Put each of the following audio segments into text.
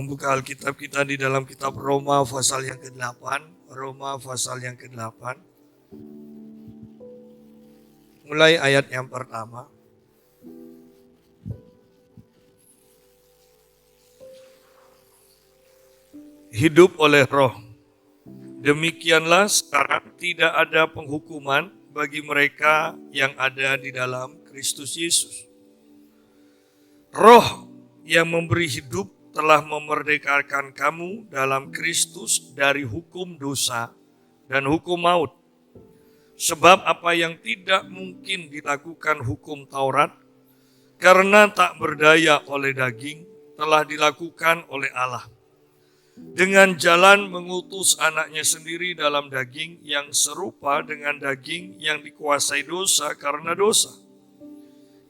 membuka Alkitab kita di dalam kitab Roma pasal yang ke-8. Roma pasal yang ke-8. Mulai ayat yang pertama. Hidup oleh roh. Demikianlah sekarang tidak ada penghukuman bagi mereka yang ada di dalam Kristus Yesus. Roh yang memberi hidup telah memerdekakan kamu dalam Kristus dari hukum dosa dan hukum maut. Sebab apa yang tidak mungkin dilakukan hukum Taurat, karena tak berdaya oleh daging, telah dilakukan oleh Allah. Dengan jalan mengutus anaknya sendiri dalam daging yang serupa dengan daging yang dikuasai dosa karena dosa.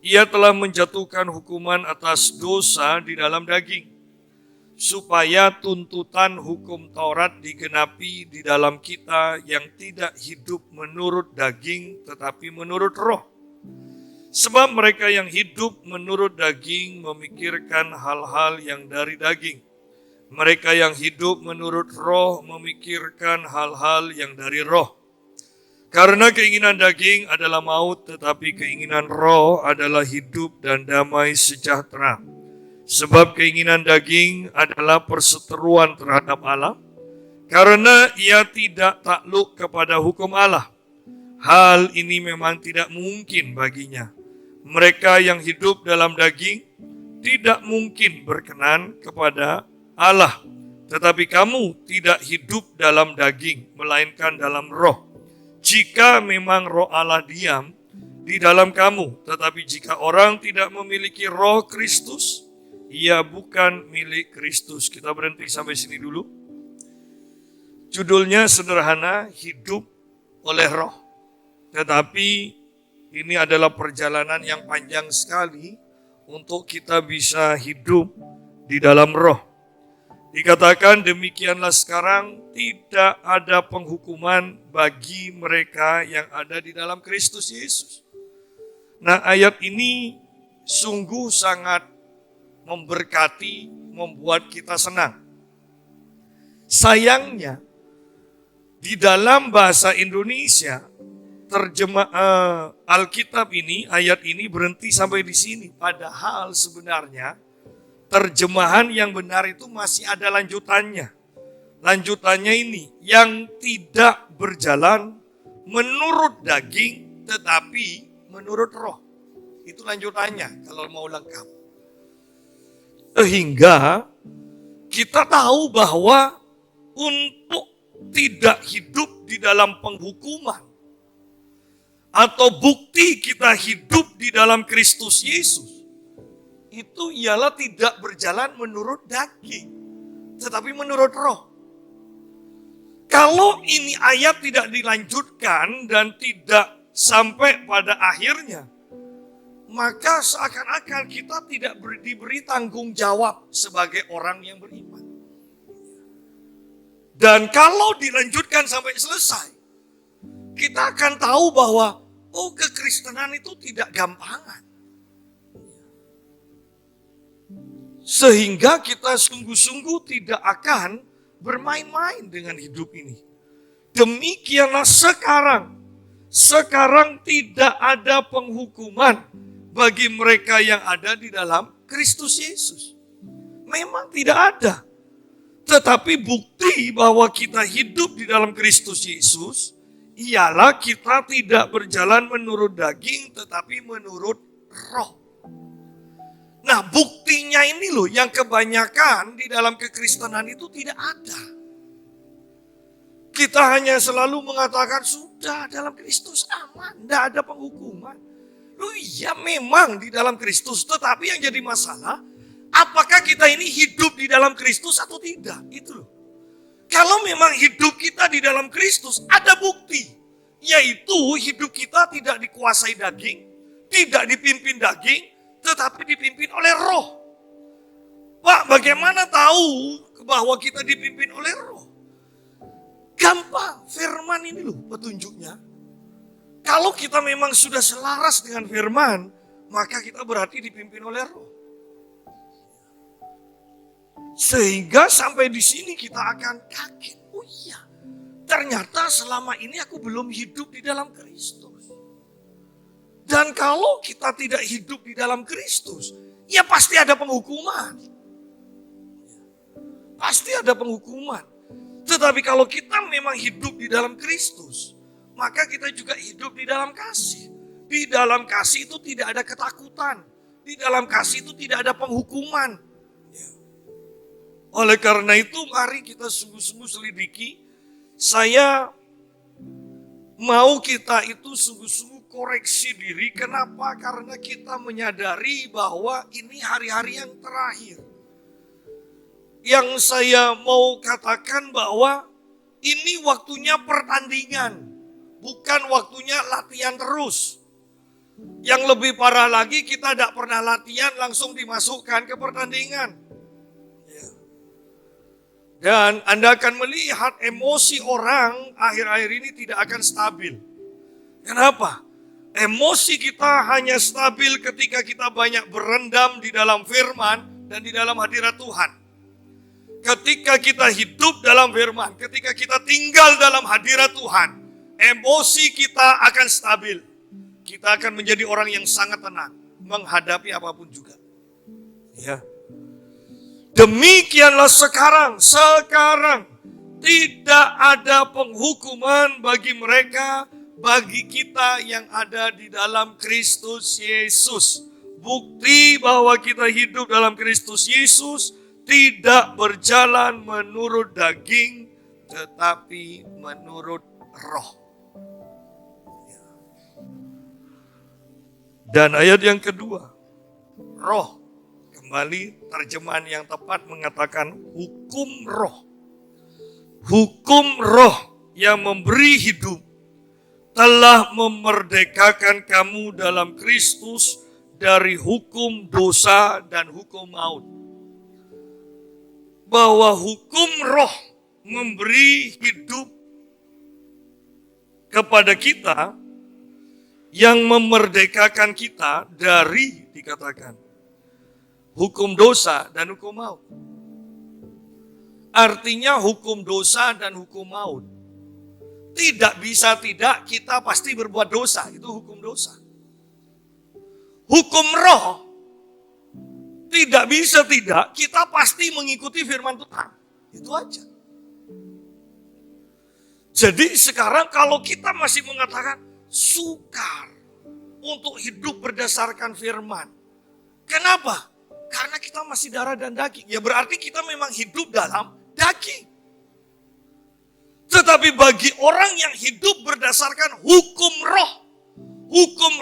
Ia telah menjatuhkan hukuman atas dosa di dalam daging, supaya tuntutan hukum Taurat digenapi di dalam kita yang tidak hidup menurut daging tetapi menurut roh. Sebab mereka yang hidup menurut daging memikirkan hal-hal yang dari daging. Mereka yang hidup menurut roh memikirkan hal-hal yang dari roh. Karena keinginan daging adalah maut, tetapi keinginan roh adalah hidup dan damai sejahtera. Sebab keinginan daging adalah perseteruan terhadap Allah, karena ia tidak takluk kepada hukum Allah. Hal ini memang tidak mungkin baginya. Mereka yang hidup dalam daging tidak mungkin berkenan kepada Allah. Tetapi kamu tidak hidup dalam daging, melainkan dalam roh. Jika memang roh Allah diam di dalam kamu, tetapi jika orang tidak memiliki roh Kristus, ia bukan milik Kristus. Kita berhenti sampai sini dulu. Judulnya sederhana, hidup oleh roh. Tetapi ini adalah perjalanan yang panjang sekali untuk kita bisa hidup di dalam roh. Dikatakan demikianlah sekarang tidak ada penghukuman bagi mereka yang ada di dalam Kristus Yesus. Nah, ayat ini sungguh sangat memberkati, membuat kita senang. Sayangnya, di dalam bahasa Indonesia, terjemah Alkitab ini, ayat ini berhenti sampai di sini. Padahal sebenarnya terjemahan yang benar itu masih ada lanjutannya. Lanjutannya ini, yang tidak berjalan menurut daging tetapi menurut roh. Itu lanjutannya kalau mau lengkap. Sehingga kita tahu bahwa untuk tidak hidup di dalam penghukuman atau bukti kita hidup di dalam Kristus Yesus, itu ialah tidak berjalan menurut daging, tetapi menurut roh. Kalau ini ayat tidak dilanjutkan dan tidak sampai pada akhirnya, maka seakan-akan kita tidak diberi tanggung jawab sebagai orang yang beriman. Dan kalau dilanjutkan sampai selesai, kita akan tahu bahwa kekristenan itu tidak gampangan. Sehingga kita sungguh-sungguh tidak akan bermain-main dengan hidup ini. Demikianlah sekarang. Sekarang tidak ada penghukuman bagi mereka yang ada di dalam Kristus Yesus. Memang tidak ada. Tetapi bukti bahwa kita hidup di dalam Kristus Yesus ialah kita tidak berjalan menurut daging tetapi menurut roh. Nah, buktinya ini loh yang kebanyakan di dalam kekristenan itu tidak ada. Kita hanya selalu mengatakan sudah dalam Kristus aman, tidak ada penghukuman. Loh iya memang di dalam Kristus, tetapi yang jadi masalah apakah kita ini hidup di dalam Kristus atau tidak? Itu loh. Kalau memang hidup kita di dalam Kristus ada bukti, yaitu hidup kita tidak dikuasai daging, tidak dipimpin daging, tetapi dipimpin oleh roh. Pak, bagaimana tahu bahwa kita dipimpin oleh roh? Gampang, firman ini loh petunjuknya. Kalau kita memang sudah selaras dengan firman, maka kita berarti dipimpin oleh roh. Sehingga sampai di sini kita akan kaget. Oh iya, ternyata selama ini aku belum hidup di dalam Kristus. Dan kalau kita tidak hidup di dalam Kristus, ya pasti ada penghukuman. Pasti ada penghukuman. Tetapi kalau kita memang hidup di dalam Kristus, maka kita juga hidup di dalam kasih. Di dalam kasih itu tidak ada ketakutan. Di dalam kasih itu tidak ada penghukuman. Oleh karena itu mari kita sungguh-sungguh selidiki. Saya mau kita itu sungguh-sungguh koreksi diri. Kenapa? Karena kita menyadari bahwa ini hari-hari yang terakhir. Yang saya mau katakan bahwa ini waktunya pertandingan, bukan waktunya latihan terus. Yang lebih parah lagi, kita tidak pernah latihan langsung dimasukkan ke pertandingan. Dan Anda akan melihat emosi orang akhir-akhir ini tidak akan stabil. Kenapa? Emosi kita hanya stabil ketika kita banyak berendam di dalam firman dan di dalam hadirat Tuhan. Ketika kita hidup dalam firman, ketika kita tinggal dalam hadirat Tuhan, emosi kita akan stabil. Kita akan menjadi orang yang sangat tenang menghadapi apapun juga. Ya. Demikianlah sekarang tidak ada penghukuman bagi mereka, bagi kita yang ada di dalam Kristus Yesus. Bukti bahwa kita hidup dalam Kristus Yesus tidak berjalan menurut daging, tetapi menurut roh. Dan ayat yang kedua, roh. Kembali terjemahan yang tepat mengatakan hukum roh. Hukum roh yang memberi hidup telah memerdekakan kamu dalam Kristus dari hukum dosa dan hukum maut. Bahwa hukum roh memberi hidup kepada kita yang memerdekakan kita dari, dikatakan, hukum dosa dan hukum maut. Artinya hukum dosa dan hukum maut. Tidak bisa tidak, kita pasti berbuat dosa, itu hukum dosa. Hukum roh, tidak bisa tidak, kita pasti mengikuti firman Tuhan. Itu aja. Jadi sekarang kalau kita masih mengatakan sukar untuk hidup berdasarkan firman. Kenapa? Karena kita masih darah dan daging. Ya berarti kita memang hidup dalam daging. Tetapi bagi orang yang hidup berdasarkan hukum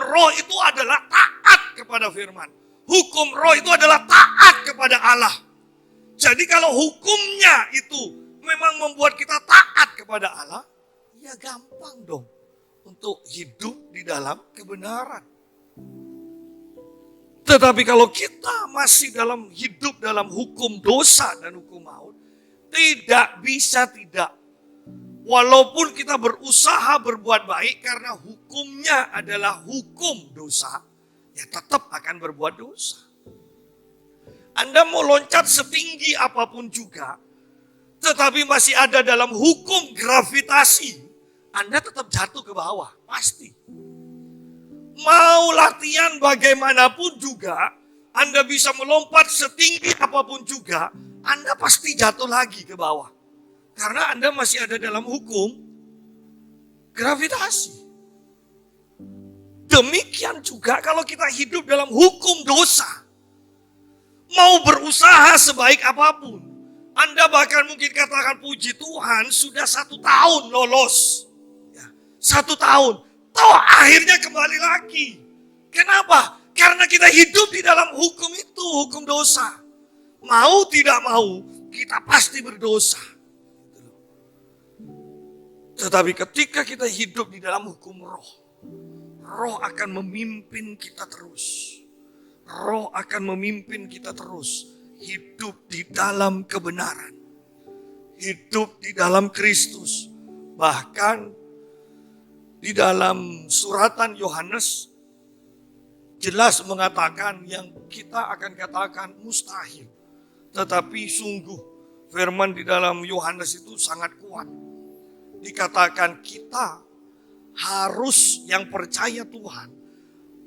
roh itu adalah taat kepada firman. Hukum roh itu adalah taat kepada Allah. Jadi kalau hukumnya itu memang membuat kita taat kepada Allah, ya gampang dong untuk hidup di dalam kebenaran. Tetapi kalau kita masih hidup dalam hukum dosa dan hukum maut, tidak bisa tidak. Walaupun kita berusaha berbuat baik karena hukumnya adalah hukum dosa, ya tetap akan berbuat dosa. Anda mau loncat setinggi apapun juga, tetapi masih ada dalam hukum gravitasi, Anda tetap jatuh ke bawah, pasti. Mau latihan bagaimanapun juga, Anda bisa melompat setinggi apapun juga, Anda pasti jatuh lagi ke bawah. Karena Anda masih ada dalam hukum gravitasi. Demikian juga kalau kita hidup dalam hukum dosa. Mau berusaha sebaik apapun. Anda bahkan mungkin katakan puji Tuhan sudah 1 tahun lolos. 1 tahun. Tahu akhirnya kembali lagi. Kenapa? Karena kita hidup di dalam hukum itu, hukum dosa. Mau tidak mau, kita pasti berdosa. Tetapi ketika kita hidup di dalam hukum roh, roh akan memimpin kita terus. Roh akan memimpin kita terus. Hidup di dalam kebenaran. Hidup di dalam Kristus. Bahkan di dalam suratan Yohanes jelas mengatakan yang kita akan katakan mustahil. Tetapi sungguh firman di dalam Yohanes itu sangat kuat. Dikatakan kita harus yang percaya Tuhan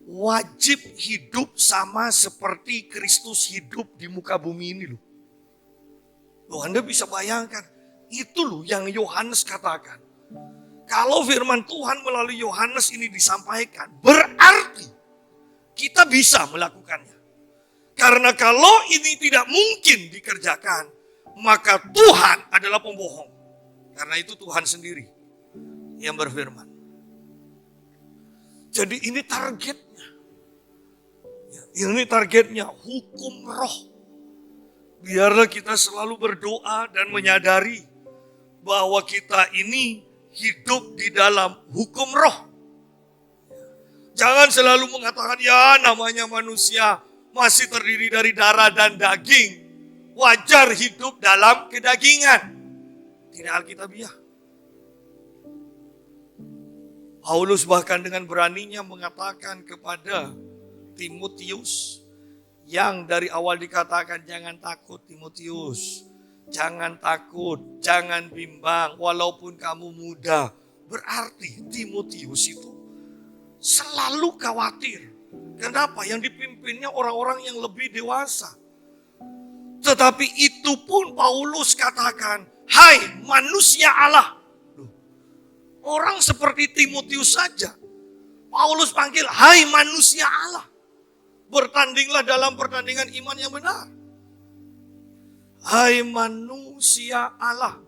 wajib hidup sama seperti Kristus hidup di muka bumi ini loh. Loh, Anda bisa bayangkan, itu loh yang Yohanes katakan. Kalau firman Tuhan melalui Yohanes ini disampaikan, berarti kita bisa melakukannya. Karena kalau ini tidak mungkin dikerjakan, maka Tuhan adalah pembohong. Karena itu Tuhan sendiri yang berfirman. Jadi ini targetnya. Ini targetnya, hukum roh. Biarlah kita selalu berdoa dan menyadari bahwa kita ini hidup di dalam hukum roh. Jangan selalu mengatakan, ya namanya manusia masih terdiri dari darah dan daging. Wajar hidup dalam kedagingan. Tidak alkitabiah. Paulus bahkan dengan beraninya mengatakan kepada Timotius, yang dari awal dikatakan jangan takut Timotius. Jangan takut, jangan bimbang walaupun kamu muda. Berarti Timotius itu selalu khawatir. Kenapa? Yang dipimpinnya orang-orang yang lebih dewasa. Tetapi itu pun Paulus katakan, hai manusia Allah. Loh, orang seperti Timotius saja Paulus panggil, hai manusia Allah. Bertandinglah dalam pertandingan iman yang benar. Hai manusia Allah.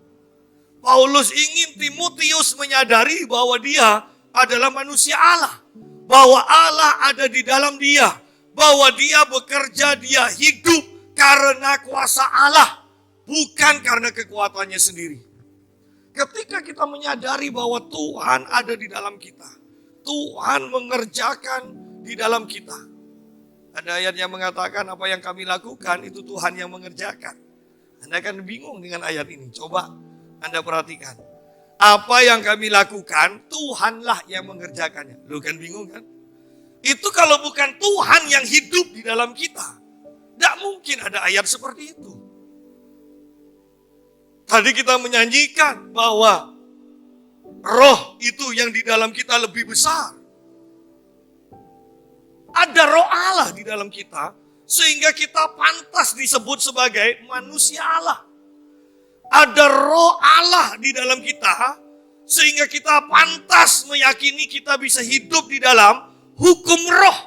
Paulus ingin Timotius menyadari bahwa dia adalah manusia Allah. Bahwa Allah ada di dalam dia. Bahwa dia bekerja, dia hidup karena kuasa Allah. Bukan karena kekuatannya sendiri. Ketika kita menyadari bahwa Tuhan ada di dalam kita. Tuhan mengerjakan di dalam kita. Ada ayat yang mengatakan apa yang kami lakukan itu Tuhan yang mengerjakan. Anda akan bingung dengan ayat ini. Coba Anda perhatikan. Apa yang kami lakukan, Tuhanlah yang mengerjakannya. Lu kan bingung kan? Itu kalau bukan Tuhan yang hidup di dalam kita. Tidak mungkin ada ayat seperti itu. Tadi kita menyanyikan bahwa roh itu yang di dalam kita lebih besar. Ada roh Allah di dalam kita. Sehingga kita pantas disebut sebagai manusia Allah. Ada roh Allah di dalam kita. Sehingga kita pantas meyakini kita bisa hidup di dalam hukum roh.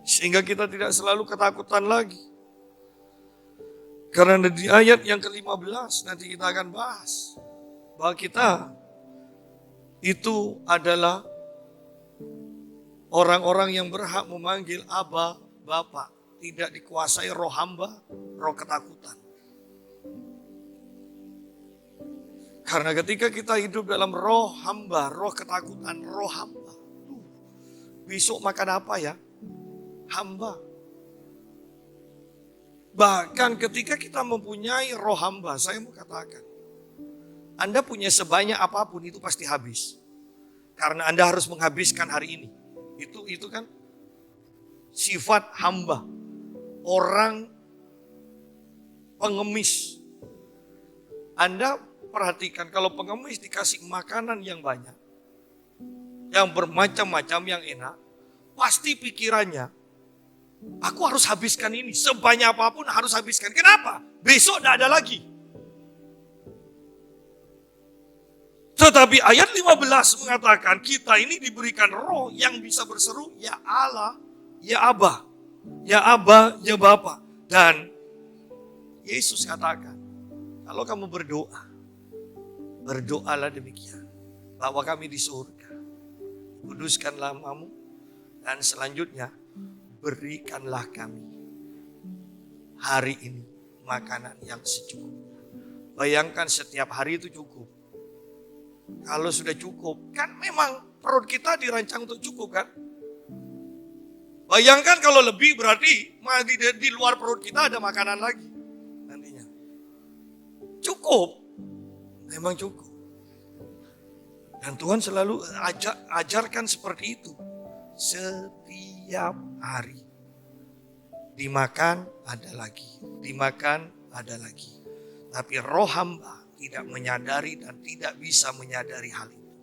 Sehingga kita tidak selalu ketakutan lagi. Karena di ayat yang ke-15 nanti kita akan bahas. Bahwa kita itu adalah orang-orang yang berhak memanggil Aba, Bapa. Tidak dikuasai roh hamba, roh ketakutan. Karena ketika kita hidup dalam roh hamba, roh ketakutan, roh hamba. Besok makan apa ya? Hamba. Bahkan ketika kita mempunyai roh hamba, saya mau katakan. Anda punya sebanyak apapun itu pasti habis. Karena Anda harus menghabiskan hari ini. Itu kan sifat hamba. Orang pengemis. Anda perhatikan kalau pengemis dikasih makanan yang banyak. Yang bermacam-macam yang enak. Pasti pikirannya, aku harus habiskan ini. Sebanyak apapun harus habiskan. Kenapa? Besok tidak ada lagi. Tetapi ayat 15 mengatakan kita ini diberikan roh yang bisa berseru, ya Allah, ya Aba. Ya Aba, ya Bapa. Dan Yesus katakan, kalau kamu berdoa, berdoalah demikian. Bahwa kami di surga, kuduskanlah namamu, dan selanjutnya berikanlah kami hari ini makanan yang secukupnya. Bayangkan setiap hari itu cukup. Kalau sudah cukup, kan memang perut kita dirancang untuk cukup kan? Bayangkan kalau lebih berarti di luar perut kita ada makanan lagi nantinya. Cukup, memang cukup. Dan Tuhan selalu ajarkan seperti itu setiap hari. Dimakan, ada lagi. Dimakan, ada lagi. Tapi roh hamba tidak menyadari dan tidak bisa menyadari hal itu.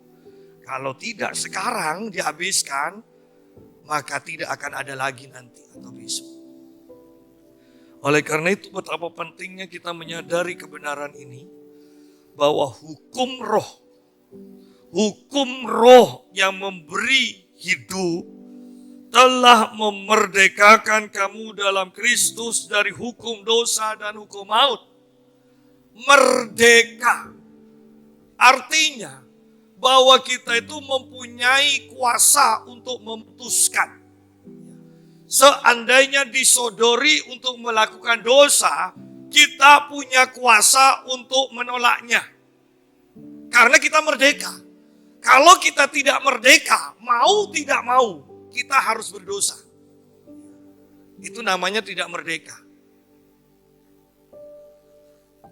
Kalau tidak sekarang dihabiskan, maka tidak akan ada lagi nanti atau besok. Oleh karena itu betapa pentingnya kita menyadari kebenaran ini, bahwa hukum roh yang memberi hidup telah memerdekakan kamu dalam Kristus dari hukum dosa dan hukum maut. Merdeka. Artinya bahwa kita itu mempunyai kuasa untuk memutuskan. Seandainya disodori untuk melakukan dosa, kita punya kuasa untuk menolaknya. Karena kita merdeka. Kalau kita tidak merdeka, mau tidak mau, kita harus berdosa. Itu namanya tidak merdeka.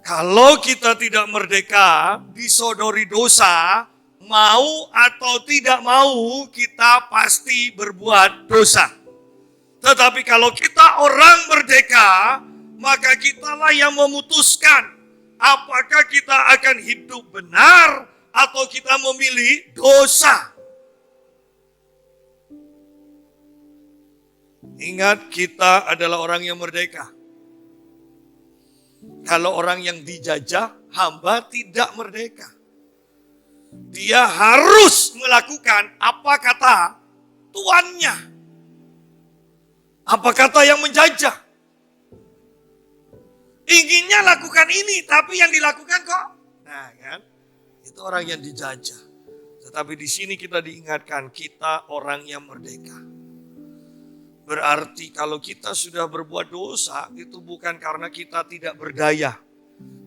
Kalau kita tidak merdeka, disodori dosa, mau atau tidak mau, kita pasti berbuat dosa. Tetapi kalau kita orang merdeka, maka kitalah yang memutuskan apakah kita akan hidup benar atau kita memilih dosa. Ingat, kita adalah orang yang merdeka. Kalau orang yang dijajah, hamba tidak merdeka. Dia harus melakukan apa kata tuannya. Apa kata yang menjajah? Inginnya lakukan ini, tapi yang dilakukan kok. Nah kan, itu orang yang dijajah. Tetapi di sini kita diingatkan, kita orang yang merdeka. Berarti kalau kita sudah berbuat dosa, itu bukan karena kita tidak berdaya.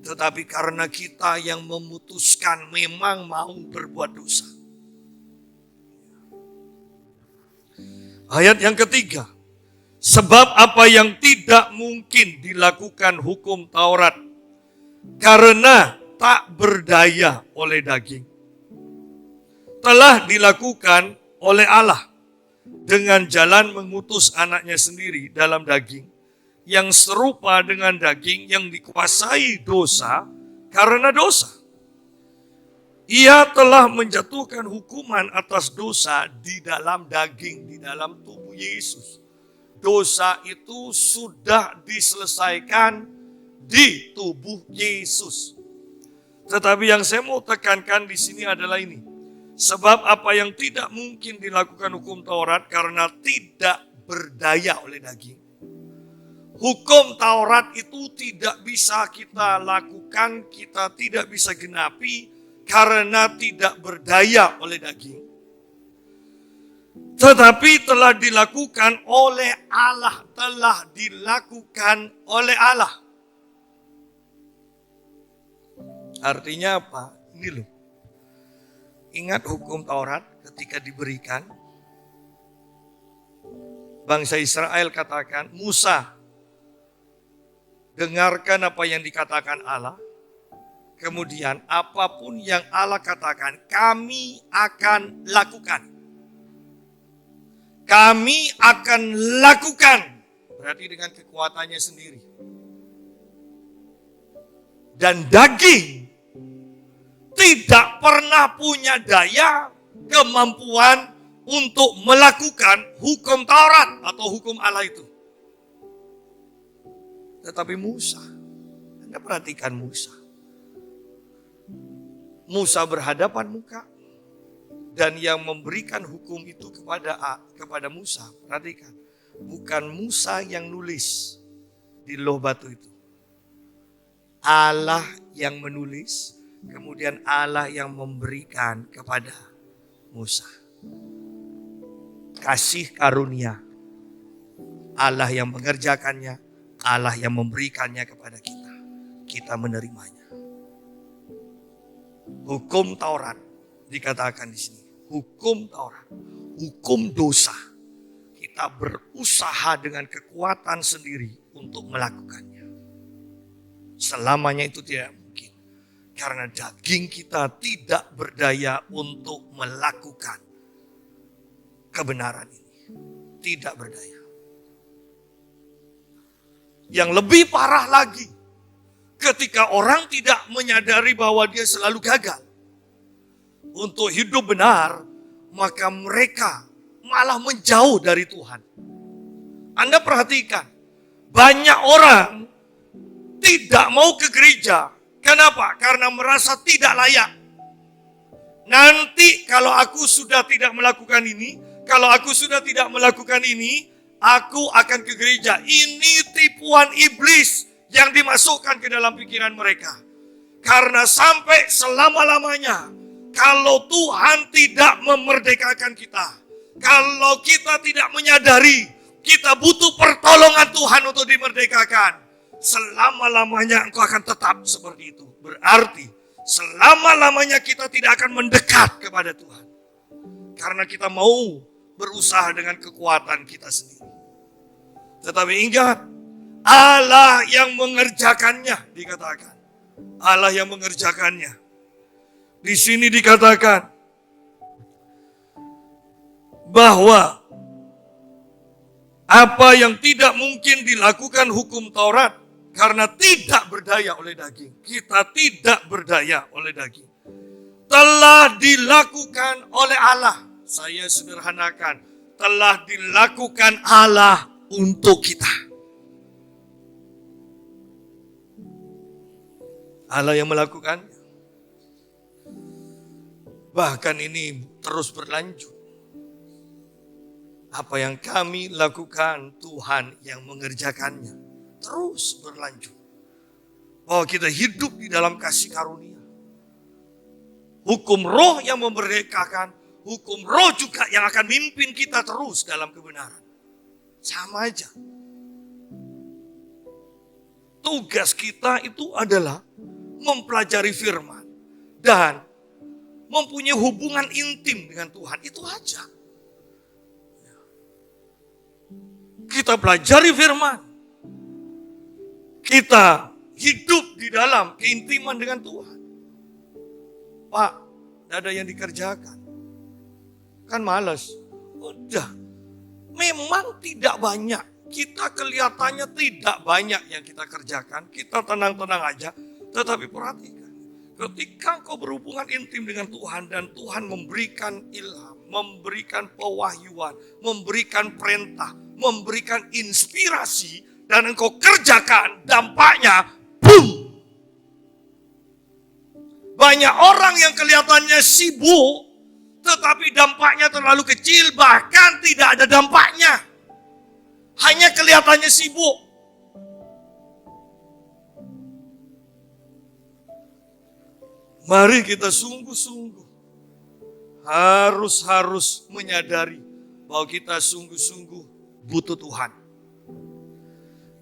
Tetapi karena kita yang memutuskan memang mau berbuat dosa. Ayat yang ketiga. Sebab apa yang tidak mungkin dilakukan hukum Taurat, karena tak berdaya oleh daging, telah dilakukan oleh Allah dengan jalan mengutus anaknya sendiri dalam daging, yang serupa dengan daging yang dikuasai dosa karena dosa. Ia telah menjatuhkan hukuman atas dosa di dalam daging, di dalam tubuh Yesus. Dosa itu sudah diselesaikan di tubuh Yesus. Tetapi yang saya mau tekankan di sini adalah ini. Sebab apa yang tidak mungkin dilakukan hukum Taurat karena tidak berdaya oleh daging. Hukum Taurat itu tidak bisa kita lakukan, kita tidak bisa genapi karena tidak berdaya oleh daging. Tetapi telah dilakukan oleh Allah, telah dilakukan oleh Allah. Artinya apa? Ini loh. Ingat hukum Taurat ketika diberikan. Bangsa Israel katakan, Musa, dengarkan apa yang dikatakan Allah. Kemudian apapun yang Allah katakan, kami akan lakukan. Kami akan lakukan. Berarti dengan kekuatannya sendiri. Dan daging tidak pernah punya daya, kemampuan untuk melakukan hukum Taurat atau hukum Allah itu. Tetapi Musa, Anda perhatikan Musa. Musa berhadapan muka. Dan yang memberikan hukum itu kepada Musa, perhatikan, bukan Musa yang nulis di loh batu itu. Allah yang menulis, kemudian Allah yang memberikan kepada Musa. Kasih karunia, Allah yang mengerjakannya, Allah yang memberikannya kepada kita. Kita menerimanya. Hukum Taurat dikatakan di sini. Hukum Taurat, hukum dosa. Kita berusaha dengan kekuatan sendiri untuk melakukannya. Selamanya itu tidak mungkin. Karena daging kita tidak berdaya untuk melakukan kebenaran ini. Tidak berdaya. Yang lebih parah lagi, ketika orang tidak menyadari bahwa dia selalu gagal untuk hidup benar, maka mereka malah menjauh dari Tuhan. Anda perhatikan, banyak orang tidak mau ke gereja. Kenapa? Karena merasa tidak layak. Nanti kalau aku sudah tidak melakukan ini, kalau aku sudah tidak melakukan ini, aku akan ke gereja. Ini tipuan iblis yang dimasukkan ke dalam pikiran mereka. Karena sampai selama-lamanya, kalau Tuhan tidak memerdekakan kita, kalau kita tidak menyadari kita butuh pertolongan Tuhan untuk dimerdekakan, selama-lamanya engkau akan tetap seperti itu. Berarti selama-lamanya kita tidak akan mendekat kepada Tuhan. Karena kita mau berusaha dengan kekuatan kita sendiri. Tetapi ingat, Allah yang mengerjakannya dikatakan. Allah yang mengerjakannya. Di sini dikatakan bahwa apa yang tidak mungkin dilakukan hukum Taurat karena tidak berdaya oleh daging. Kita tidak berdaya oleh daging. Telah dilakukan oleh Allah. Saya sederhanakan. Telah dilakukan Allah untuk kita. Allah yang melakukannya. Bahkan ini terus berlanjut. Apa yang kami lakukan, Tuhan yang mengerjakannya. Terus berlanjut. Bahwa kita hidup di dalam kasih karunia. Hukum roh yang memerdekakan, hukum roh juga yang akan mimpin kita terus dalam kebenaran. Sama aja. Tugas kita itu adalah mempelajari firman dan mempunyai hubungan intim dengan Tuhan. Itu aja. Kita pelajari firman. Kita hidup di dalam keintiman dengan Tuhan. Pak, tidak ada yang dikerjakan. Kan malas. Udah. Memang tidak banyak. Kita kelihatannya tidak banyak yang kita kerjakan. Kita tenang-tenang aja. Tetapi perhatikan. Ketika kau berhubungan intim dengan Tuhan dan Tuhan memberikan ilham, memberikan pewahyuan, memberikan perintah, memberikan inspirasi dan engkau kerjakan, dampaknya boom. Banyak orang yang kelihatannya sibuk tetapi dampaknya terlalu kecil, bahkan tidak ada dampaknya. Hanya kelihatannya sibuk. Mari kita sungguh-sungguh harus menyadari bahwa kita sungguh-sungguh butuh Tuhan.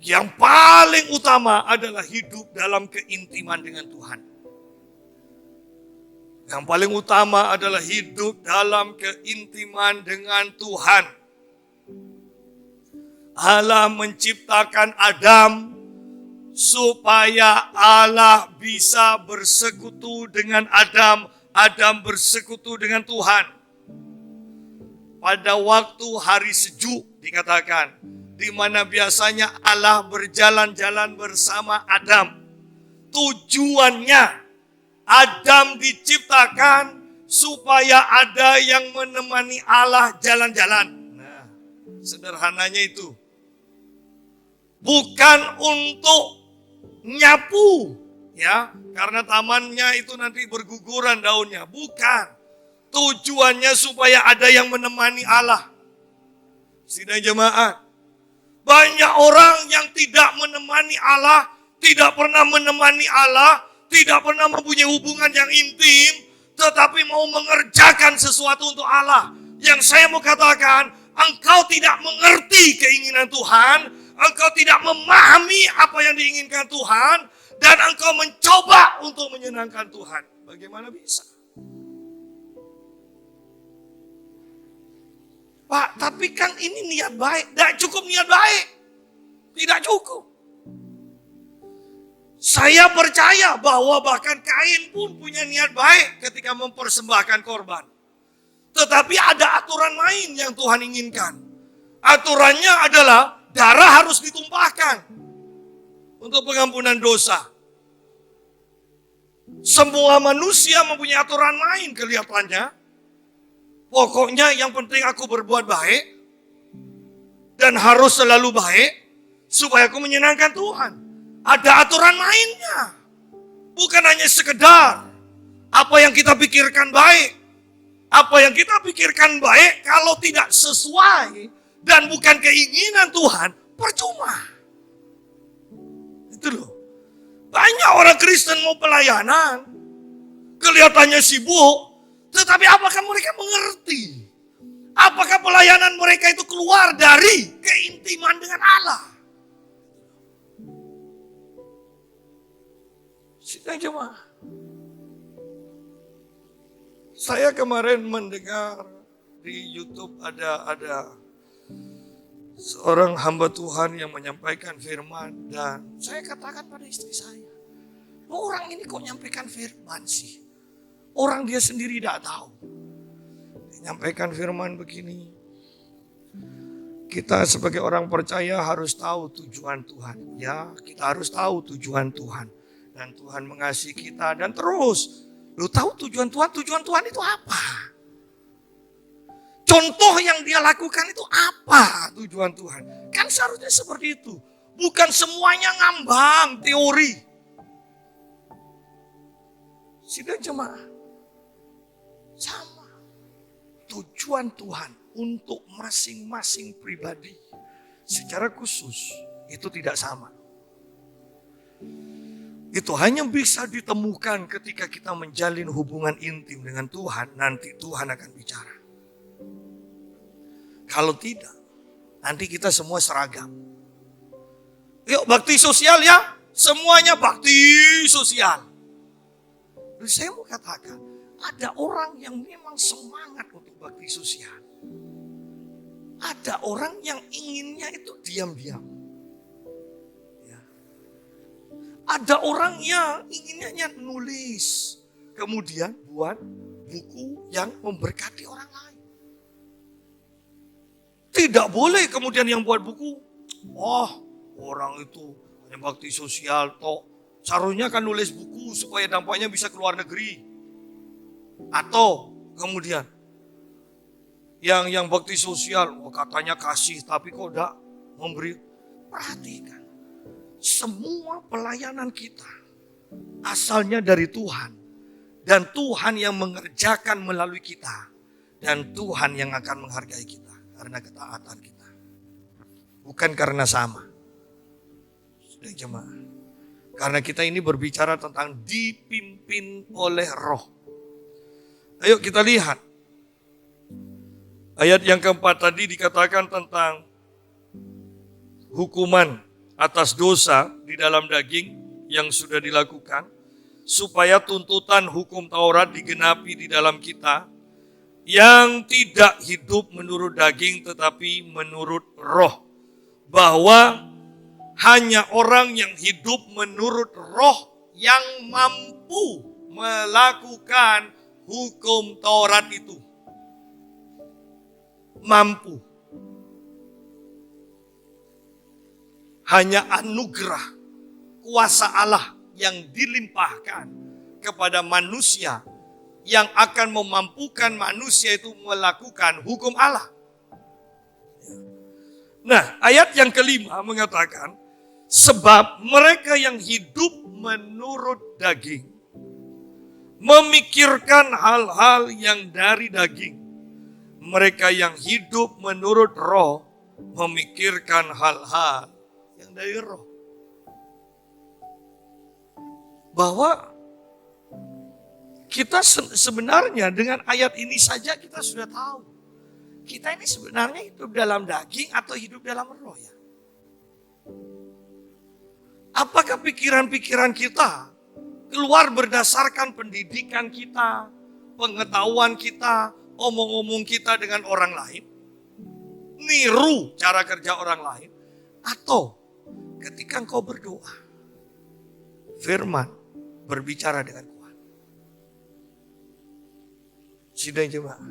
Yang paling utama adalah hidup dalam keintiman dengan Tuhan. Yang paling utama adalah hidup dalam keintiman dengan Tuhan. Allah menciptakan Adam supaya Allah bisa bersekutu dengan Adam, Adam bersekutu dengan Tuhan. Pada waktu hari sejuk dikatakan, di mana biasanya Allah berjalan-jalan bersama Adam. Tujuannya Adam diciptakan supaya ada yang menemani Allah jalan-jalan. Nah, sederhananya itu. Bukan untuk nyapu, ya, karena tamannya itu nanti berguguran daunnya. Bukan. Tujuannya supaya ada yang menemani Allah. Sidang jemaat. Banyak orang yang tidak menemani Allah, tidak pernah menemani Allah, tidak pernah mempunyai hubungan yang intim, tetapi mau mengerjakan sesuatu untuk Allah. Yang saya mau katakan, engkau tidak mengerti keinginan Tuhan, engkau tidak memahami apa yang diinginkan Tuhan, dan engkau mencoba untuk menyenangkan Tuhan. Bagaimana bisa? Pak, tapi kan ini niat baik. Tidak cukup niat baik. Tidak cukup. Saya percaya bahwa bahkan Kain pun punya niat baik ketika mempersembahkan korban. Tetapi ada aturan lain yang Tuhan inginkan. Aturannya adalah darah harus ditumpahkan. untuk pengampunan dosa. Semua manusia mempunyai aturan main kelihatannya. Pokoknya yang penting aku berbuat baik dan harus selalu baik supaya aku menyenangkan Tuhan. Ada aturan mainnya. Bukan hanya sekedar apa yang kita pikirkan baik. Apa yang kita pikirkan baik kalau tidak sesuai dan bukan keinginan Tuhan, percuma. Itu loh. Banyak orang Kristen mau pelayanan, kelihatannya sibuk, tetapi apakah mereka mengerti? Apakah pelayanan mereka itu keluar dari keintiman dengan Allah? Sidang jemaah. Saya kemarin mendengar di YouTube ada seorang hamba Tuhan yang menyampaikan firman dan saya katakan pada istri saya, orang ini kok nyampaikan firman sih? Orang dia sendiri tidak tahu. Dia nyampaikan firman begini, kita sebagai orang percaya harus tahu tujuan Tuhan. Ya, kita harus tahu tujuan Tuhan. Dan Tuhan mengasihi kita dan terus. Lu tahu tujuan Tuhan itu apa? Contoh yang dia lakukan itu apa tujuan Tuhan? Kan seharusnya seperti itu. Bukan semuanya ngambang teori. Sidang jemaah. Sama. Tujuan Tuhan untuk masing-masing pribadi secara khusus itu tidak sama. Itu hanya bisa ditemukan ketika kita menjalin hubungan intim dengan Tuhan. Nanti Tuhan akan bicara. Kalau tidak, nanti kita semua seragam. Yuk bakti sosial ya, semuanya bakti sosial. Lalu saya mau katakan, ada orang yang memang semangat untuk bakti sosial. Ada orang yang inginnya itu diam-diam. Ada orang yang inginnya nulis, kemudian buat buku yang memberkati orang lain. Tidak boleh kemudian yang buat buku, orang itu hanya bakti sosial toh. Seharusnya kan nulis buku supaya dampaknya bisa ke luar negeri. Atau kemudian yang bakti sosial, katanya kasih tapi kok tidak memberi. Perhatikan. Semua pelayanan kita asalnya dari Tuhan. Dan Tuhan yang mengerjakan melalui kita. Dan Tuhan yang akan menghargai kita. Karena ketaatan kita. Bukan karena sama. Sudah jemaah. Karena kita ini berbicara tentang dipimpin oleh Roh. Ayo kita lihat. Ayat yang keempat tadi dikatakan tentang hukuman atas dosa di dalam daging yang sudah dilakukan, supaya tuntutan hukum Taurat digenapi di dalam kita, yang tidak hidup menurut daging tetapi menurut roh. Bahwa hanya orang yang hidup menurut roh yang mampu melakukan hukum Taurat itu. Mampu. Hanya anugerah kuasa Allah yang dilimpahkan kepada manusia yang akan memampukan manusia itu melakukan hukum Allah. Nah, ayat yang kelima mengatakan, sebab mereka yang hidup menurut daging memikirkan hal-hal yang dari daging. Mereka yang hidup menurut roh memikirkan hal-hal yang dari roh. Bahwa kita sebenarnya dengan ayat ini saja kita sudah tahu. Kita ini sebenarnya hidup dalam daging atau hidup dalam roh ya. Apakah pikiran-pikiran kita keluar berdasarkan pendidikan kita, pengetahuan kita, omong-omong kita dengan orang lain? Niru cara kerja orang lain? Atau ketika engkau berdoa, firman berbicara dengan kuat. Sidang jemaah.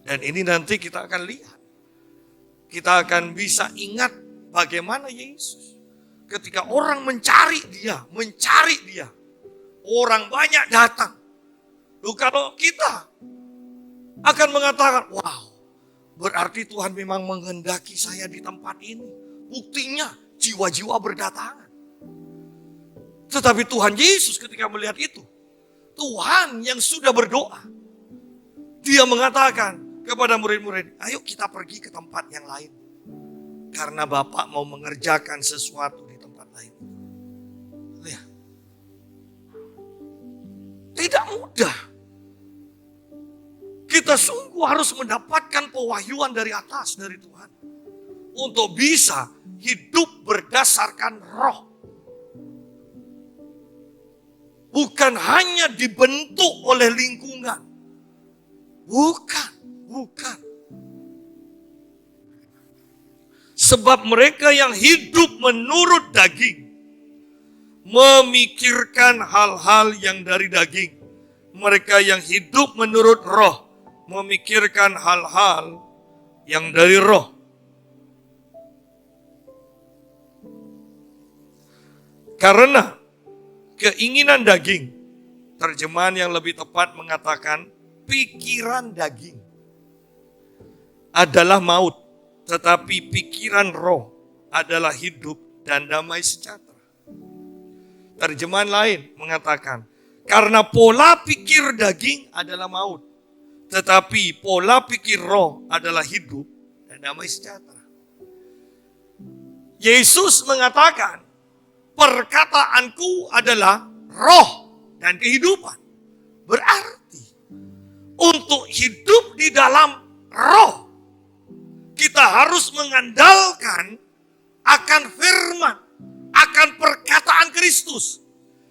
Dan ini nanti kita akan lihat. Kita akan bisa ingat bagaimana Yesus ketika orang mencari dia, orang banyak datang. Loh, kalau kita akan mengatakan, wow, berarti Tuhan memang menghendaki saya di tempat ini. Buktinya jiwa-jiwa berdatangan. Tetapi Tuhan Yesus ketika melihat itu, Tuhan yang sudah berdoa, dia mengatakan kepada murid-murid, ayo kita pergi ke tempat yang lain. Karena Bapak mau mengerjakan sesuatu di tempat lain. Lihat. Tidak mudah. Kita sungguh harus mendapatkan pewahyuan dari atas, dari Tuhan. Untuk bisa hidup berdasarkan roh. Bukan hanya dibentuk oleh lingkungan. Bukan. Sebab mereka yang hidup menurut daging, memikirkan hal-hal yang dari daging. Mereka yang hidup menurut roh, memikirkan hal-hal yang dari roh. Karena keinginan daging, terjemahan yang lebih tepat mengatakan pikiran daging adalah maut, tetapi pikiran roh adalah hidup dan damai sejahtera. Terjemahan lain mengatakan, karena pola pikir daging adalah maut, tetapi pola pikir roh adalah hidup dan damai sejahtera. Yesus mengatakan, perkataanku adalah roh dan kehidupan. Berarti untuk hidup di dalam roh, kita harus mengandalkan akan firman, akan perkataan Kristus.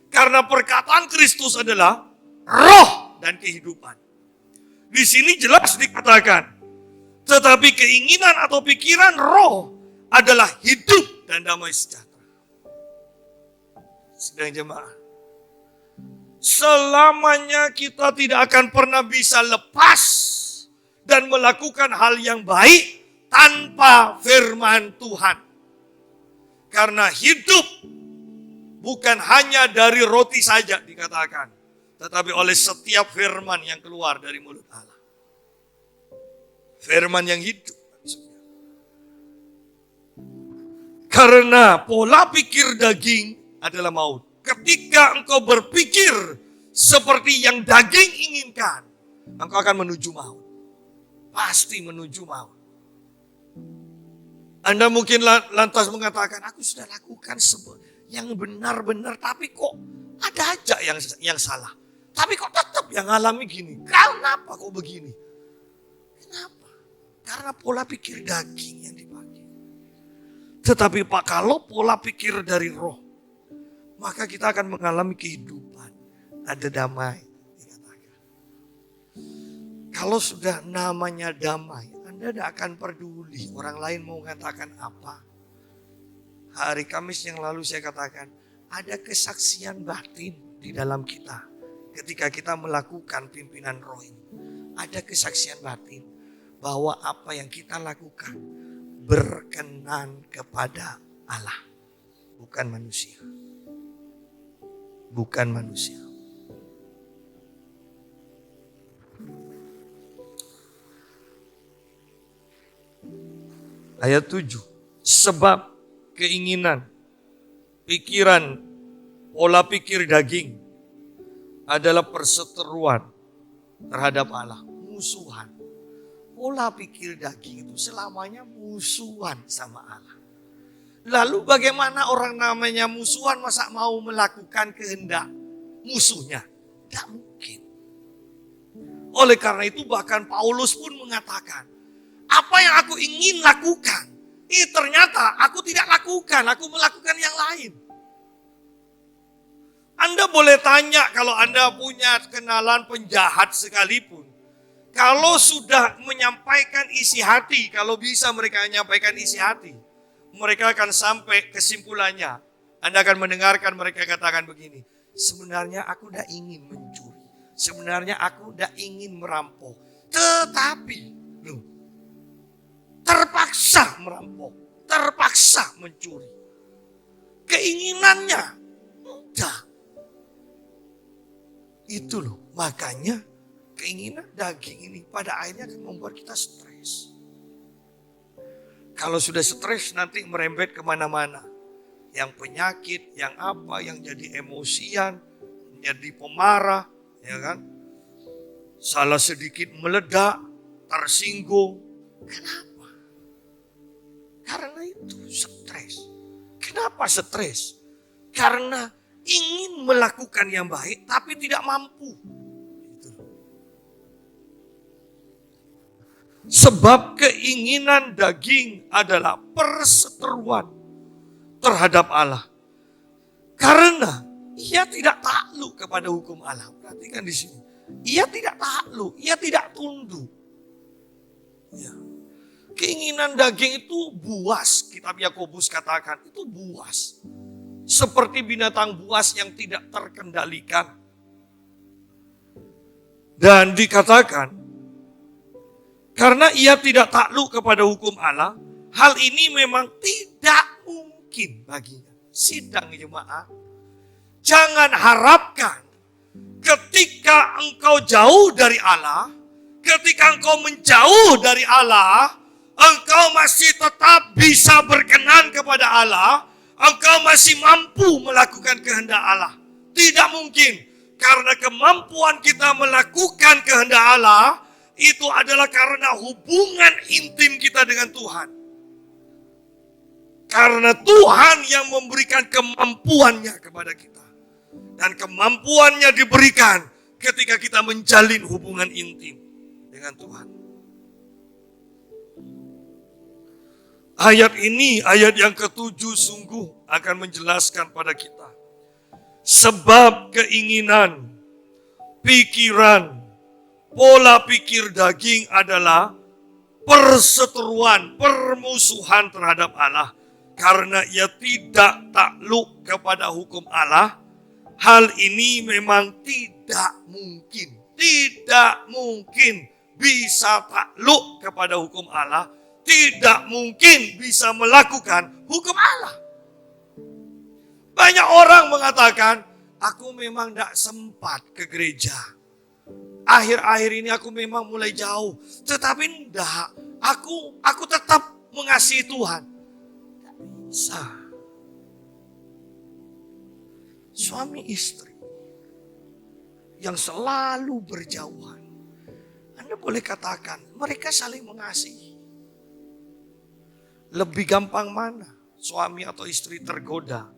Karena perkataan Kristus adalah roh dan kehidupan. Di sini jelas dikatakan, tetapi keinginan atau pikiran roh adalah hidup dan damai sejahtera. Sidang jemaah, selamanya kita tidak akan pernah bisa lepas dan melakukan hal yang baik tanpa firman Tuhan. Karena hidup bukan hanya dari roti saja dikatakan, tetapi oleh setiap firman yang keluar dari mulut Allah. Firman yang hidup. Karena pola pikir daging adalah maut. Ketika engkau berpikir seperti yang daging inginkan, engkau akan menuju maut. Pasti menuju maut. Anda mungkin lantas mengatakan, aku sudah lakukan yang benar-benar, tapi kok ada aja yang salah. Tapi kok tetap yang alami gini. Kenapa kok begini? Kenapa? Karena pola pikir daging yang dipakai. Tetapi Pak, kalau pola pikir dari roh, maka kita akan mengalami kehidupan. Ada damai. Dikatakan. Kalau sudah namanya damai, Anda tidak akan peduli orang lain mau mengatakan apa. Hari Kamis yang lalu saya katakan, ada kesaksian batin di dalam kita. Ketika kita melakukan pimpinan roh ini. Ada kesaksian batin bahwa apa yang kita lakukan berkenan kepada Allah. Bukan manusia. Bukan manusia. Ayat 7. Sebab keinginan, pikiran, pola pikir daging adalah perseteruan terhadap Allah. Musuhan. Pola pikir daging itu selamanya musuhan sama Allah. Lalu bagaimana orang namanya musuhan masa mau melakukan kehendak musuhnya? Tidak mungkin. Oleh karena itu bahkan Paulus pun mengatakan, apa yang aku ingin lakukan, ternyata aku tidak lakukan, aku melakukan yang lain. Anda boleh tanya kalau Anda punya kenalan penjahat sekalipun. Kalau sudah menyampaikan isi hati, kalau bisa mereka menyampaikan isi hati, mereka akan sampai kesimpulannya. Anda akan mendengarkan mereka katakan begini, sebenarnya aku tidak ingin mencuri. Sebenarnya aku tidak ingin merampok. Tetapi, terpaksa merampok. Terpaksa mencuri. keinginannya. Udah. Itu loh, makanya keinginan daging ini pada akhirnya akan membuat kita stres. Kalau sudah stres nanti merembet kemana-mana. Yang penyakit, yang apa, yang jadi emosian, jadi pemarah, ya kan? Salah sedikit meledak, tersinggung. Kenapa? Karena itu stres. Kenapa stres? Karena ingin melakukan yang baik tapi tidak mampu. Sebab keinginan daging adalah perseteruan terhadap Allah. Karena ia tidak takluk kepada hukum Allah. Perhatikan di sini. Ia tidak takluk, ia tidak tunduk. Ya. Keinginan daging itu buas. Kitab Yakobus katakan itu buas. Seperti binatang buas yang tidak terkendalikan. Dan dikatakan, karena ia tidak takluk kepada hukum Allah, hal ini memang tidak mungkin baginya. Sidang jemaat, jangan harapkan ketika engkau jauh dari Allah, ketika engkau menjauh dari Allah, engkau masih tetap bisa berkenan kepada Allah, engkau masih mampu melakukan kehendak Allah. Tidak mungkin, karena kemampuan kita melakukan kehendak Allah, itu adalah karena hubungan intim kita dengan Tuhan. Karena Tuhan yang memberikan kemampuannya kepada kita. Dan kemampuannya diberikan ketika kita menjalin hubungan intim dengan Tuhan. Ayat ini, ayat yang ke-7 sungguh akan menjelaskan pada kita. Sebab keinginan, pikiran, pola pikir daging adalah perseteruan, permusuhan terhadap Allah. Karena ia tidak takluk kepada hukum Allah, hal ini memang tidak mungkin. Tidak mungkin bisa takluk kepada hukum Allah. Tidak mungkin bisa melakukan hukum Allah. Banyak orang mengatakan, aku memang tidak sempat ke gereja. Akhir-akhir ini aku memang mulai jauh. Tetapi enggak, aku tetap mengasihi Tuhan. Tidak bisa. Suami istri yang selalu berjauhan, Anda boleh katakan mereka saling mengasihi. Lebih gampang mana suami atau istri tergoda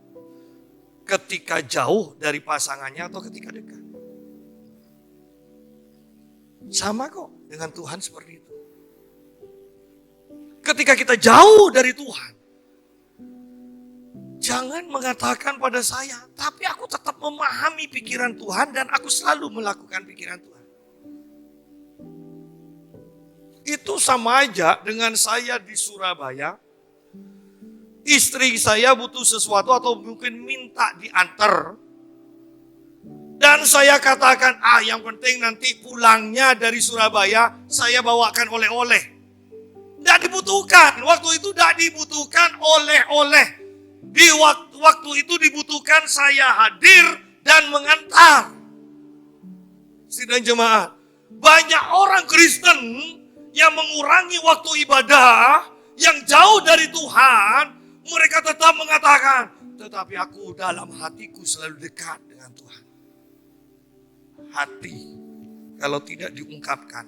ketika jauh dari pasangannya atau ketika dekat? Sama kok dengan Tuhan seperti itu. Ketika kita jauh dari Tuhan, jangan mengatakan pada saya, tapi aku tetap memahami pikiran Tuhan dan aku selalu melakukan pikiran Tuhan. Itu sama aja dengan saya di Surabaya, istri saya butuh sesuatu atau mungkin minta diantar. Dan saya katakan, yang penting nanti pulangnya dari Surabaya, saya bawakan oleh-oleh. Tidak dibutuhkan, waktu itu tidak dibutuhkan oleh-oleh. Di waktu itu dibutuhkan saya hadir dan mengantar. Sidang jemaat, banyak orang Kristen yang mengurangi waktu ibadah, yang jauh dari Tuhan, mereka tetap mengatakan, tetapi aku dalam hatiku selalu dekat dengan Tuhan. Hati kalau tidak diungkapkan.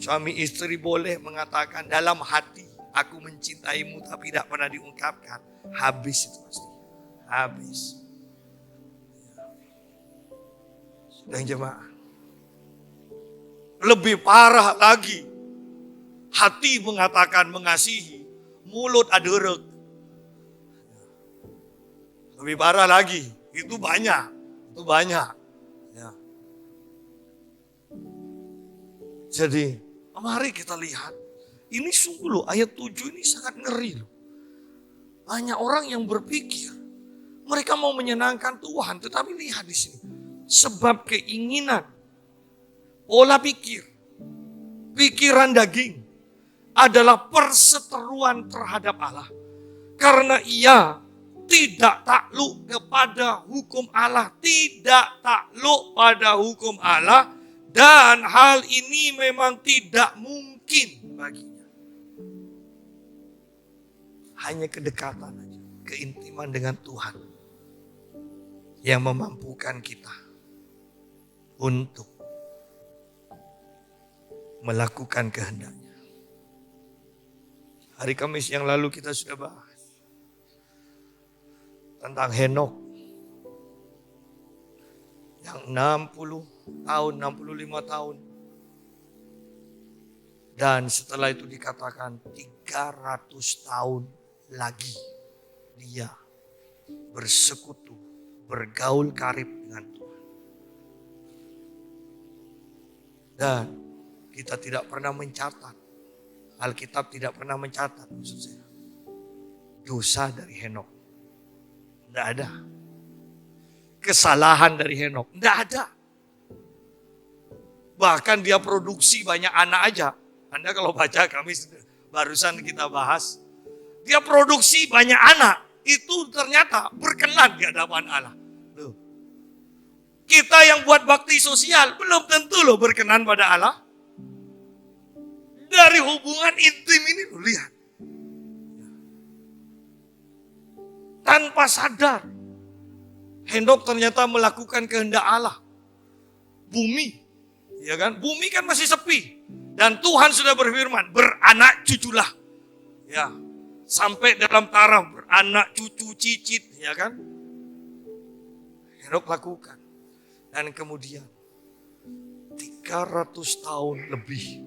Suami istri boleh mengatakan dalam hati aku mencintaimu tapi tidak pernah diungkapkan. Habis itu pasti. Habis. Dan jemaah, lebih parah lagi. Hati mengatakan mengasihi, mulut aderek. Lebih parah lagi. Itu banyak. Itu banyak. Ya. Jadi, mari kita lihat. Ini sungguh loh, ayat 7 ini sangat ngeri loh. Banyak orang yang berpikir, mereka mau menyenangkan Tuhan. Tetapi lihat di sini. Sebab keinginan, pola pikir, pikiran daging adalah perseteruan terhadap Allah. Karena ia tidak takluk kepada hukum Allah, tidak takluk pada hukum Allah, dan hal ini memang tidak mungkin baginya. Hanya kedekatan aja, keintiman dengan Tuhan yang memampukan kita untuk melakukan kehendaknya. Hari Kamis yang lalu kita sudah bahas tentang Henokh yang 60 tahun, 65 tahun. Dan setelah itu dikatakan 300 tahun lagi dia bersekutu, bergaul karib dengan Tuhan. Dan kita tidak pernah mencatat, Alkitab tidak pernah mencatat, maksud saya, dosa dari Henokh. Tidak ada. Kesalahan dari Henokh. Tidak ada. Bahkan dia produksi banyak anak aja. Anda kalau baca, kami barusan kita bahas. Dia produksi banyak anak. Itu ternyata berkenan di hadapan Allah. Loh. Kita yang buat bakti sosial belum tentu loh berkenan pada Allah. Dari hubungan intim ini loh, lihat. Tanpa sadar, Henokh ternyata melakukan kehendak Allah. Bumi, ya kan? Bumi kan masih sepi. Dan Tuhan sudah berfirman, beranak cuculah. Ya, sampai dalam taraf beranak cucu cicit, ya kan? Henokh lakukan. Dan kemudian 300 tahun lebih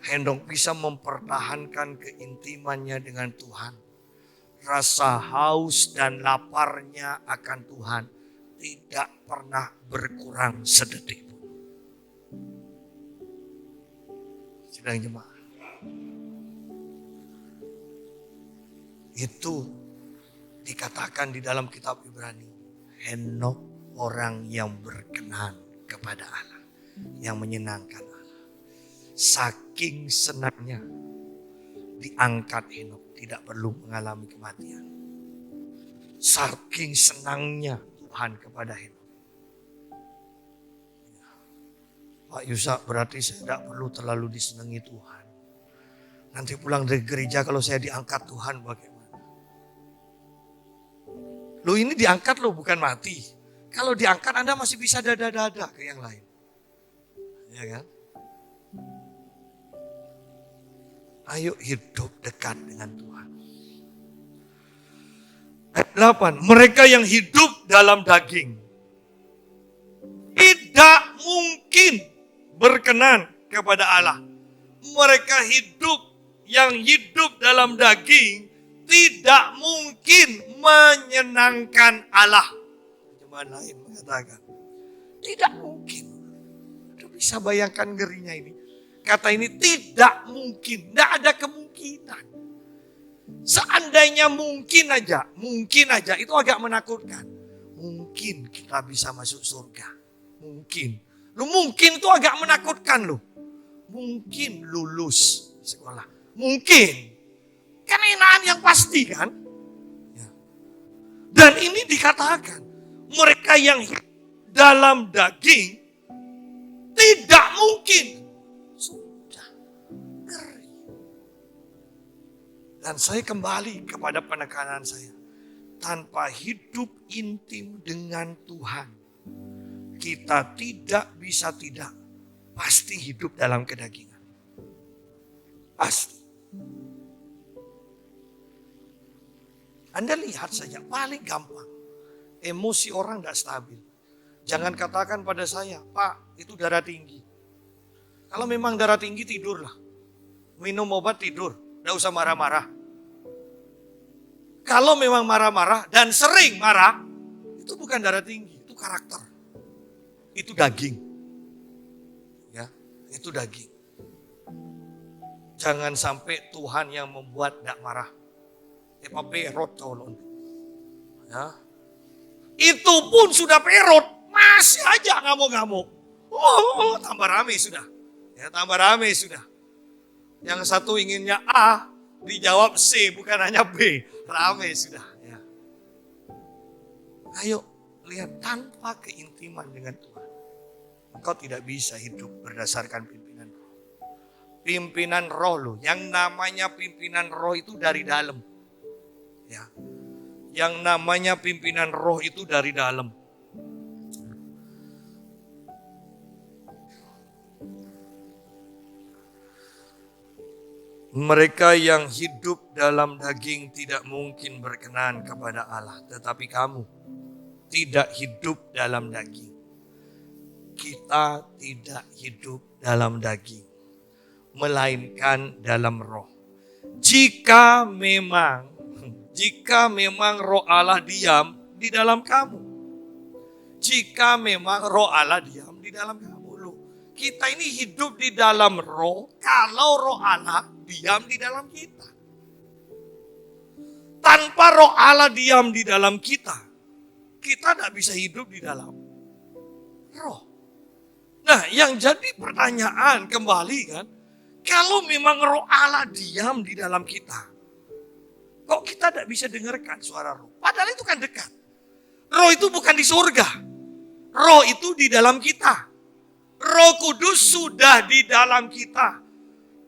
Henokh bisa mempertahankan keintimannya dengan Tuhan. Rasa haus dan laparnya akan Tuhan tidak pernah berkurang sedetik pun. Sidang jemaat. Itu dikatakan di dalam kitab Ibrani. Henokh orang yang berkenan kepada Allah. Yang menyenangkan Allah. Saking senangnya diangkat Henokh. Tidak perlu mengalami kematian. Saking senangnya Tuhan kepada Henokh. Pak Yusak, berarti saya tidak perlu terlalu disenangi Tuhan. Nanti pulang dari gereja kalau saya diangkat Tuhan bagaimana? Loh, ini diangkat loh, bukan mati. Kalau diangkat Anda masih bisa dada-dada ke yang lain. Ya kan? Ayo hidup dekat dengan Tuhan. Ayat 8. Mereka yang hidup dalam daging tidak mungkin berkenan kepada Allah. Mereka yang hidup dalam daging tidak mungkin menyenangkan Allah. Terjemahan lain mengatakan tidak mungkin. Aduh, bisa bayangkan ngerinya ini. Kata ini tidak mungkin, tidak ada kemungkinan. Seandainya mungkin aja itu agak menakutkan. Mungkin kita bisa masuk surga, mungkin. Mungkin itu agak menakutkan loh. Mungkin lulus sekolah, mungkin. Kan enakan yang pasti kan. Ya. Dan ini dikatakan mereka yang dalam daging tidak mungkin. Dan saya kembali kepada penekanan saya. Tanpa hidup intim dengan Tuhan, kita tidak bisa pasti hidup dalam kedagingan. Pasti. Anda lihat saja, paling gampang. Emosi orang tidak stabil. Jangan katakan pada saya, Pak, itu darah tinggi. Kalau memang darah tinggi, tidurlah. Minum obat, tidur. Tidak usah marah-marah. Kalau memang marah-marah dan sering marah, itu bukan darah tinggi, itu karakter. Itu daging. Ya, itu daging. Jangan sampai Tuhan yang membuat tidak marah. Perot colon. Ya. Itu pun sudah perot, masih aja ngamuk-ngamuk. Oh, tambah rame sudah. Ya, tambah rame sudah. Yang satu inginnya A, dijawab C, bukan hanya B. Rame sudah. Ya. Ayo lihat, tanpa keintiman dengan Tuhan, engkau tidak bisa hidup berdasarkan pimpinan roh. Pimpinan roh loh. Yang namanya pimpinan roh itu dari dalam. Ya. Yang namanya pimpinan roh itu dari dalam. Mereka yang hidup dalam daging tidak mungkin berkenan kepada Allah. Tetapi kamu tidak hidup dalam daging. Kita tidak hidup dalam daging, melainkan dalam roh. Jika memang roh Allah diam di dalam kamu. Jika memang roh Allah diam di dalam kamu. Loh, kita ini hidup di dalam roh kalau roh Allah diam di dalam kita. Tanpa roh Allah diam di dalam kita, kita tidak bisa hidup di dalam roh. Nah, yang jadi pertanyaan kembali kan, kalau memang roh Allah diam di dalam kita, kok kita tidak bisa dengarkan suara roh? Padahal itu kan dekat. Roh itu bukan di surga. Roh itu di dalam kita. Roh Kudus sudah di dalam kita.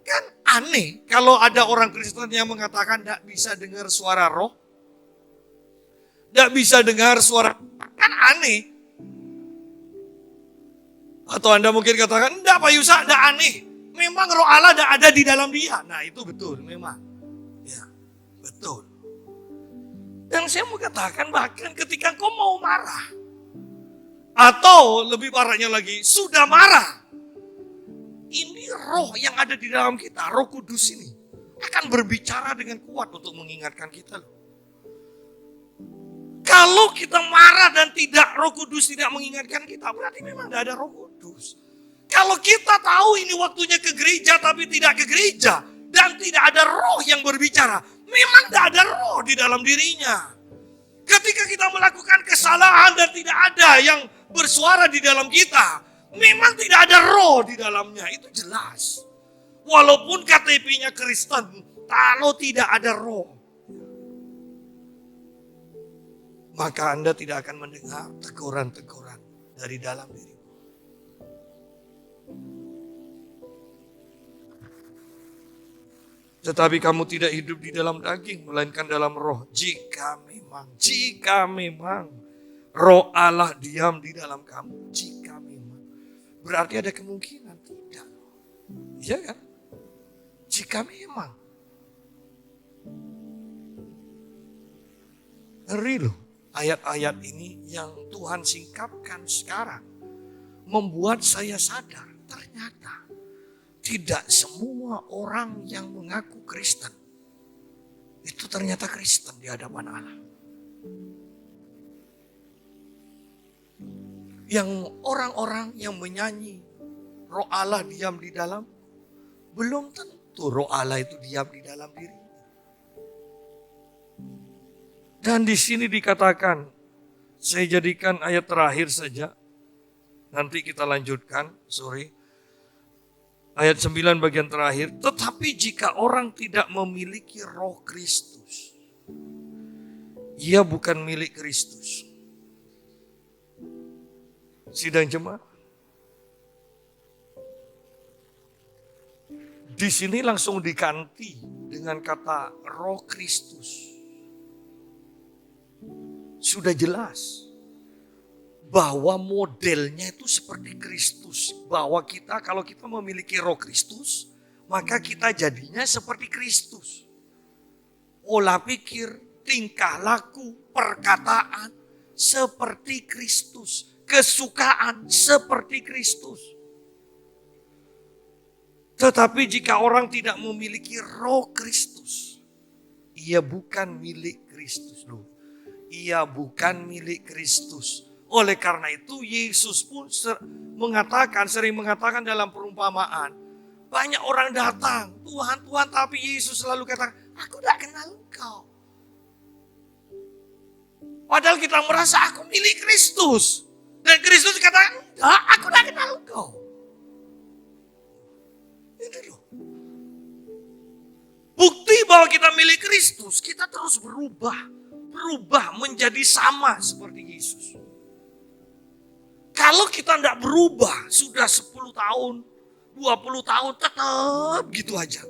Kan aneh kalau ada orang Kristen yang mengatakan tidak bisa dengar suara roh. Tidak bisa dengar suara. Kan aneh. Atau Anda mungkin katakan, enggak Pak Yusa, enggak aneh. Memang roh Allah ada di dalam dia. Nah itu betul memang. Ya, betul. Dan saya mau katakan bahkan ketika kau mau marah. Atau lebih parahnya lagi, sudah marah. Ini roh yang ada di dalam kita, Roh Kudus ini akan berbicara dengan kuat untuk mengingatkan kita loh. Kalau kita marah dan tidak, Roh Kudus tidak mengingatkan kita, berarti memang tidak ada Roh Kudus. Kalau kita tahu ini waktunya ke gereja tapi tidak ke gereja dan tidak ada roh yang berbicara, memang tidak ada roh di dalam dirinya. Ketika kita melakukan kesalahan dan tidak ada yang bersuara di dalam kita, memang tidak ada roh di dalamnya, itu jelas. Walaupun KTP-nya Kristen, kalau tidak ada roh, maka Anda tidak akan mendengar teguran-teguran dari dalam diri. Tetapi kamu tidak hidup di dalam daging, melainkan dalam roh. Jika memang roh Allah diam di dalam kamu. Jika memang. Berarti ada kemungkinan tidak. Iya kan? Jika memang. Ngeri loh. Ayat-ayat ini yang Tuhan singkapkan sekarang. Membuat saya sadar. Ternyata. Tidak semua orang yang mengaku Kristen itu ternyata Kristen di hadapan Allah. Yang orang-orang yang menyanyi roh Allah diam di dalam, belum tentu roh Allah itu diam di dalam diri. Dan di sini dikatakan, saya jadikan ayat terakhir saja, nanti kita lanjutkan, Ayat 9 bagian terakhir, tetapi jika orang tidak memiliki roh Kristus, ia bukan milik Kristus. Sidang jemaat. Di sini langsung diganti dengan kata roh Kristus. Sudah jelas bahwa modelnya itu seperti Kristus. Bahwa kita kalau kita memiliki roh Kristus, maka kita jadinya seperti Kristus. Pola pikir, tingkah laku, perkataan seperti Kristus. Kesukaan seperti Kristus. Tetapi jika orang tidak memiliki roh Kristus, ia bukan milik Kristus. Ia bukan milik Kristus. Oleh karena itu Yesus pun sering mengatakan dalam perumpamaan. Banyak orang datang, Tuhan, Tuhan, tapi Yesus selalu katakan, aku tidak kenal engkau. Padahal kita merasa aku milik Kristus. Dan Kristus katakan, enggak, aku tidak kenal engkau. Itu loh. Bukti bahwa Kalau kita milik Kristus, kita terus berubah menjadi sama seperti Yesus. Kalau kita tidak berubah, sudah 10 tahun, 20 tahun, tetap gitu aja.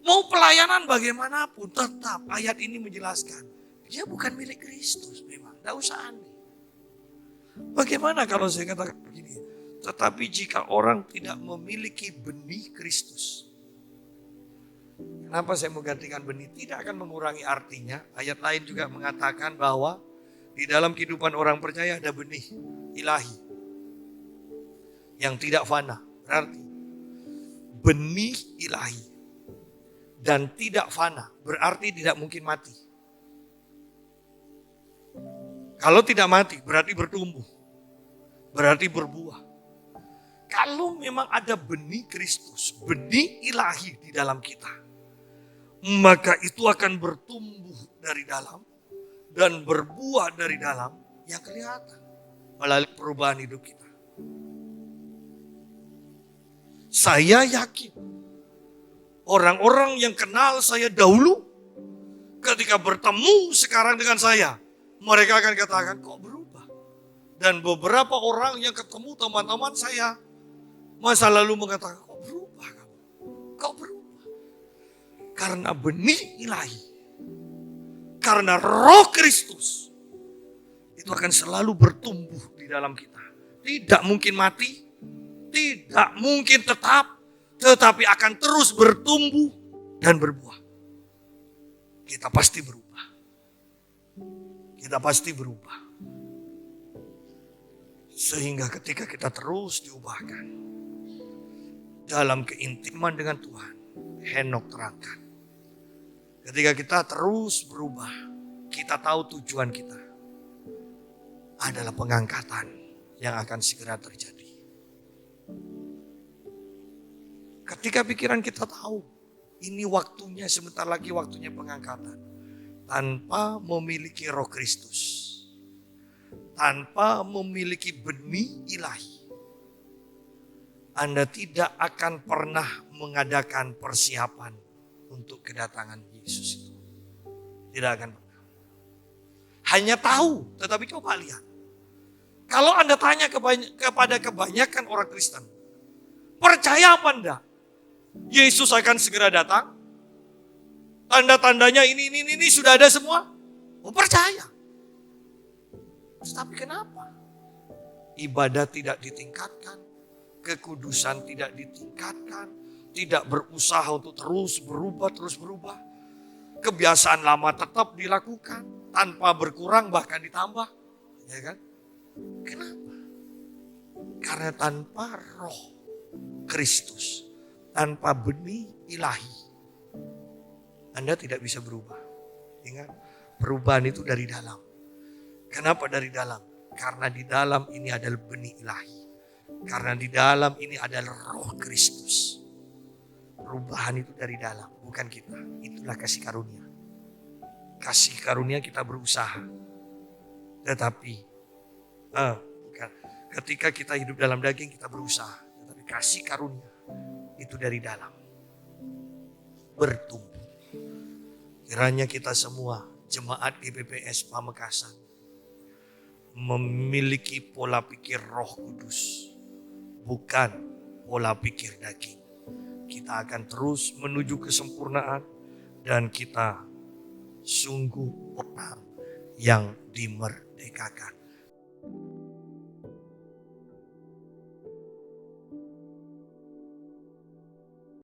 Mau pelayanan bagaimanapun, tetap ayat ini menjelaskan. Dia bukan milik Kristus memang, tidak usah aneh. Bagaimana kalau saya katakan begini, tetapi jika orang tidak memiliki benih Kristus. Kenapa saya menggantikan benih? Tidak akan mengurangi artinya. Ayat lain juga mengatakan bahwa di dalam kehidupan orang percaya ada benih ilahi yang tidak fana. Berarti benih ilahi dan tidak fana berarti tidak mungkin mati. Kalau tidak mati berarti bertumbuh, berarti berbuah. Kalau memang ada benih Kristus, benih ilahi di dalam kita, maka itu akan bertumbuh dari dalam dan berbuah dari dalam yang kelihatan melalui perubahan hidup kita. Saya yakin orang-orang yang kenal saya dahulu, ketika bertemu sekarang dengan saya, mereka akan katakan, kok berubah? Dan beberapa orang yang ketemu teman-teman saya masa lalu mengatakan, kok berubah kamu? Kok berubah? Karena benih ilahi, karena roh Kristus, itu akan selalu bertumbuh di dalam kita. Tidak mungkin mati, tidak mungkin tetap, tetapi akan terus bertumbuh dan berbuah. Kita pasti berubah. Kita pasti berubah. Sehingga ketika kita terus diubahkan dalam keintiman dengan Tuhan, Henok terangkan. Ketika kita terus berubah, kita tahu tujuan kita adalah pengangkatan yang akan segera terjadi. Ketika pikiran kita tahu, ini waktunya, sebentar lagi waktunya pengangkatan. Tanpa memiliki roh Kristus, tanpa memiliki benih ilahi, Anda tidak akan pernah mengadakan persiapan untuk kedatangan Yesus itu. Tidak akan pernah. Hanya tahu, tetapi coba lihat. Kalau Anda tanya kepada kebanyakan orang Kristen, percaya apa enggak? Yesus akan segera datang? Tanda-tandanya ini sudah ada semua? Oh, percaya. Tapi kenapa? Ibadah tidak ditingkatkan, kekudusan tidak ditingkatkan, tidak berusaha untuk terus berubah. Kebiasaan lama tetap dilakukan, tanpa berkurang bahkan ditambah. Ya kan? Kenapa? Karena tanpa roh Kristus, tanpa benih ilahi, Anda tidak bisa berubah. Ingat, perubahan itu dari dalam. Kenapa dari dalam? Karena di dalam ini adalah benih ilahi. Karena di dalam ini adalah roh Kristus. Perubahan itu dari dalam, bukan kita. Itulah kasih karunia. Kasih karunia kita berusaha. Tetapi, bukan. Ketika kita hidup dalam daging kita berusaha. Tetapi kasih karunia itu dari dalam. Bertumbuh. Kiranya kita semua, jemaat GBPS Pamekasan, memiliki pola pikir Roh Kudus, bukan pola pikir daging. Kita akan terus menuju kesempurnaan dan kita sungguh orang yang dimerdekakan.